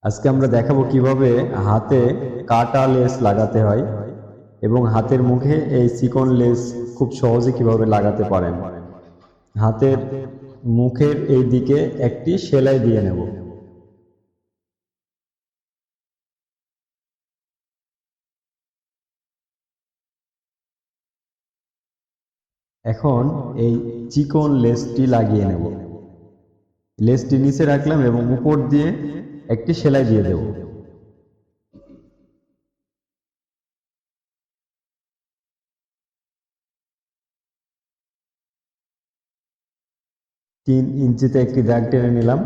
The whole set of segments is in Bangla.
আজকে আমরা দেখাবো কিভাবে হাতে কাটা লেস লাগাতে হয় এবং হাতের মুখে এই চিকন লেস খুব সহজে কিভাবে লাগাতে পারেন। হাতের মুখের এই দিকে একটি সেলাই দিয়ে নেব। এখন এই চিকন লেসটি লাগিয়ে নেব। লেসটি নিচে রাখলাম এবং উপর দিয়ে একটি সেলাই দিয়ে দেব। তিন ইঞ্চিতে একটি দাগ টেনে নিলাম।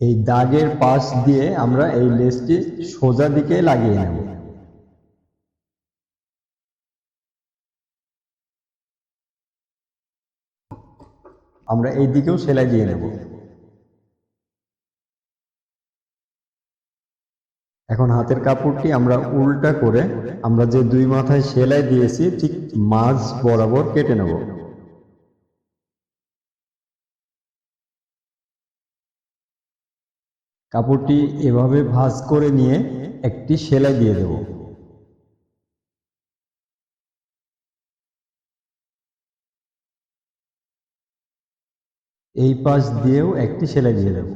এই দাগের পাশ দিয়ে আমরা এই লেসটি সোজা দিকে লাগিয়ে নেব। আমরা এই দিকেও সেলাই দিয়ে নেব। এখন হাতের কাপড়টি আমরা উল্টা করে আমরা যে দুই মাথায় সেলাই দিয়েছি ঠিক মাঝ বরাবর কেটে নেব। কাপড়টি এভাবে ভাঁজ করে নিয়ে একটি সেলাই দিয়ে দেব। এই পাশ দিয়েও একটি সেলাই দিয়ে দেব।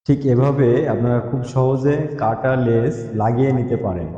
ঠিক এভাবে আপনারা খুব সহজে কাটা লেস লাগিয়ে নিতে পারেন।